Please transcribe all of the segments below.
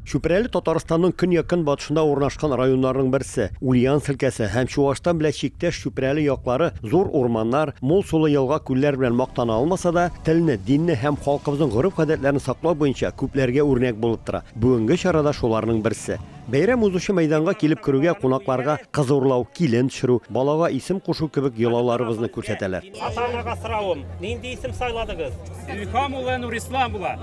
Шүпрәле Татарстанның көньяк батышында урнашкан районнарның берсе. Ульяновск өлкәсе һәм Чуашстан белән чиктәш Шүпрәле яклары зур урманнар, мул сулы елга күлләр белән мактана алмаса да, телне, динне һәм халкыбызның гореф-гадәтләрен саклау буенча күпләргә үрнәк булып тора. Бүгенге чарада шуларның берсе. Бәйрәм узучы мәйданга килеп керүгә кунакларга кызырлау, килен төшерү, балага исем кушу кебек йолаларыбызны күрсәтәләр. Ата-анага сорауым, нинди исем сайладыгыз? İlham улы Нурислам була.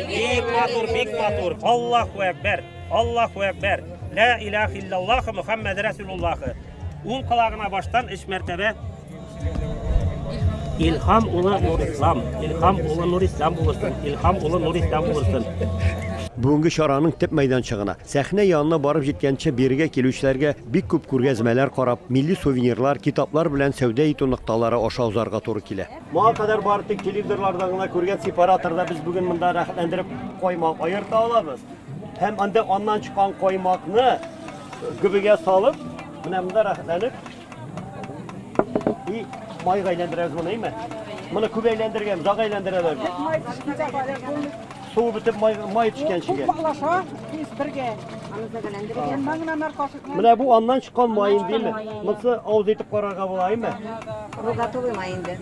Бик матур. Аллаһу әкбәр. Аллаһу әкбәр. Ла илаха илляллаһ Мухаммад Расулуллаһ. Ул калагына баштан 3 мәртәбә Илхам улы Нурислам. Илхам улы Нурислам булсын. Илхам улы Нурислам булсын. Бүгенге чараның төп мәйданчыгына, сәхнә янына барып җиткәнче бирегә килүчеләргә бик күп күргәзмәләр карап, милли сувенирлар, китаплар белән сәүдә итү нокталары аша узарга туры килә. Моңа кадәр бары тик телевизорларда гына күргән сепараторда без бүген монда рәхәтләндереп каймак аерта алабыз. Һәм анда аннан чыккан каймакны гүбегә салып, менә монда рәхәтләнеп и майга әйләндерәбез моны, әйме? Моны күп әйләндергән, зак әйләндерәләр. Су битеп май төшкәнчегә. Менә бу аннан чыккан май инде. Монысы авыз итеп карарга була, әйме? Бу готовый май инде.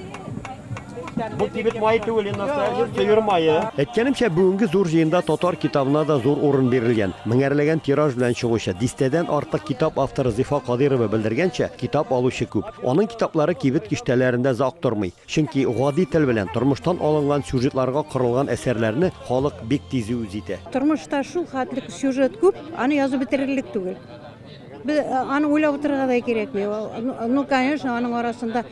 Бу тибет майы түгел, настоящий сыер майы. Әйткәнемчә, бүгенге зур җыенда татар китабына да зур урын бирелгән. Меңәрләгән тираж белән чыгучы, дистәдән артык китап авторы Зифа Кадирова белдергәнчә, китап алучы күп. Аның китаплары кибет киштәләрендә зак тормый. Чөнки гади тел белән тормыштан алынган сюжетларга корылган әсәрләрне халык бик тиз үз итә. Тормышта шул хәтлек сюжет күп, аны язып бетерерлек түгел. Аны уйлап отырырга да кирәкми. Ну, конечно, аның арасында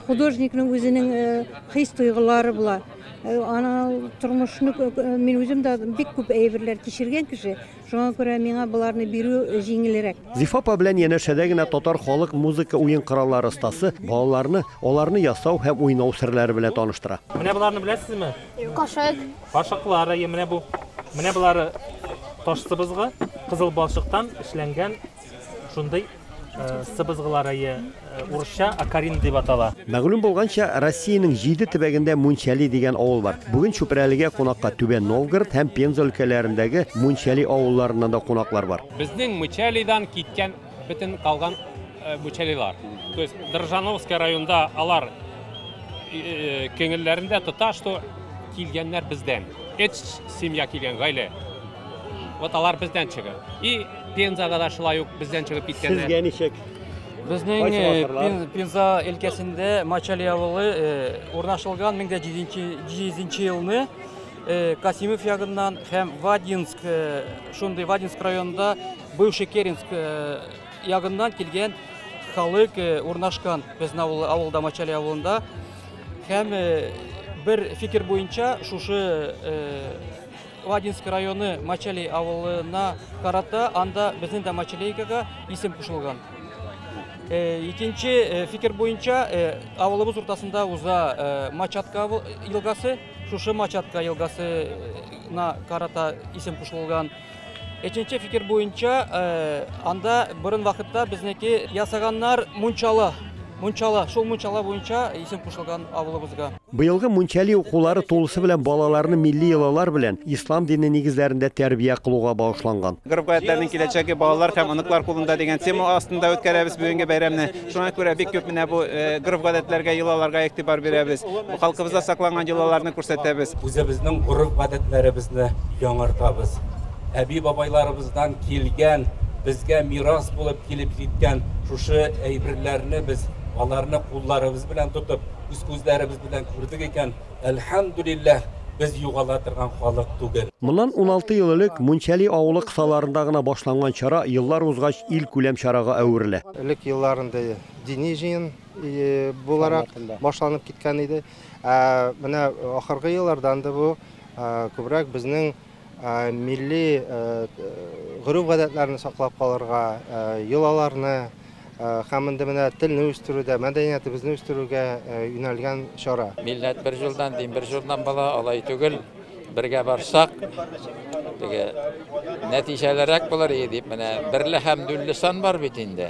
художникның үзенең хис тойгылары була. Аны тормышны мин үзем дә бик күп әйберләр кичергән кеше. Шуңа күрә миңа буларны бирү җиңелрәк. Зифа апа белән янәшәдә генә татар халык музыка уен кораллары остасы балаларны, аларны ясау һәм уйнау серләре белән таныштыра. Менә буларны беләсезме? Кашык. Кашыклары, менә булары таш-сыбызгы, кызыл балчыктан эшләнгән шундый сыбызгылары урысча акарин дип атала. Мәгълүм булганча, Россиянең 7 төбәгендә Мунчали дигән авыл бар. Бүген Шүпрәлегә кунакка Түбән Новгород һәм Пенза өлкәләрендәге Мунчали авылларыннан да кунаклар бар. Безнең Мунчалидан киткән бөтен калган Мунчалилар. То есть Дрожановский районда алар көңелләрендә тота, что килгәннәр бездән. Эч семья килгән гаилә. Вот алар бездән чыгы. И Пензага да шулай ук бездән чыгып киткәннәр. Сезгә ничек? Безнең Пенза өлкәсендә Мачали авылы урнашылган 1907 елны Касимов ягыннан һәм Вадинск, шундый Вадинск районында бывший Керенск ягыннан килгән халык урнашкан безнең авылда Мачали авылында. Һәм бер фикер буенча шушы Вадинск районы Мачали авылына карата анда безнең дә Мачалейкага исем кушылган. Икенче фикер буенча авылыбыз уртасында уза Мачатка елгасы, шушы Мачатка елгасына карата исем кушылган. Икенче фикер буенча анда борын вакытта безнеке ясаганнар Мунчала, шул Мунчала буенча исем кушылган авылыбызга. Быелгы Мунчали укулары тулысы белән балаларны милли йолалар белән ислам дине нигезләрендә тәрбия кылуга багышланган. Гореф-гадәтләрнең киләчәге балалар һәм оныклар кулында дигән тема астында үткәрәбез бүгенге бәйрәмне. Шуңа күрә бик күп менә бу гореф-гадәтләргә, йолаларга игътибар бирәбез. Бу халкыбызда сакланган йолаларны күрсәтәбез. Үзебезнең гореф-гадәтләребезне яңартабыз. Әби бабайларыбыздан килгән, безгә мирас булып килеп җиткән шушы әйберләрне без аларны кулларыбыз белән тотып, үз күзләребез белән күрдек икән. Әлхәмдүлилләһ, без югала торган халык түгел. Моннан 16 ел элек Мунчали авылы кысаларында гына башланган чара еллар узгач ил күләм чарага әверелә. Элек елларында дини җыен буларак башланып киткән иде. Менә ахыргы еллардан да бу күбрәк безнең милли гореф-гадәтләрне саклап калырга, йолаларны һәм инде менә телне үстерүдә, мәдәниятебезне үстерүгә юнәлгән чара. Милләт бер җилдан дин, бер җилдан бала алай түгел, бергә барсак, нәтиҗәләрәк булыр дип, менә берле һәм дүлле сан бар бит инде.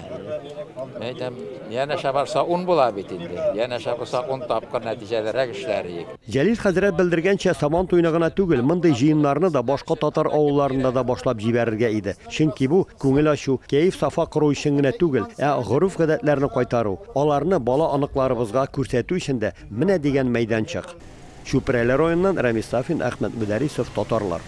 Әйтәм, янәшә барса ун була бит инде. Янәшә булса 10 тапкыр нәтиҗәлерәк эшләриек. Җәлил хәзрәт белдергәнчә, Сабан туена гына түгел, мондый җыеннарны да башка татар авылларында да башлап җибәрергә иде. Чөнки бу күңел ачу, кәеф сафа кору өчен генә түгел, гореф-гадәтләрне кайтару, аларны бала аныкларыбызга күрсәтү өчен дә менә дигән мәйданчык. Чүпрәле районыннан Рамис Сафин, Әхмәт Мөдәрисов, Татарлар.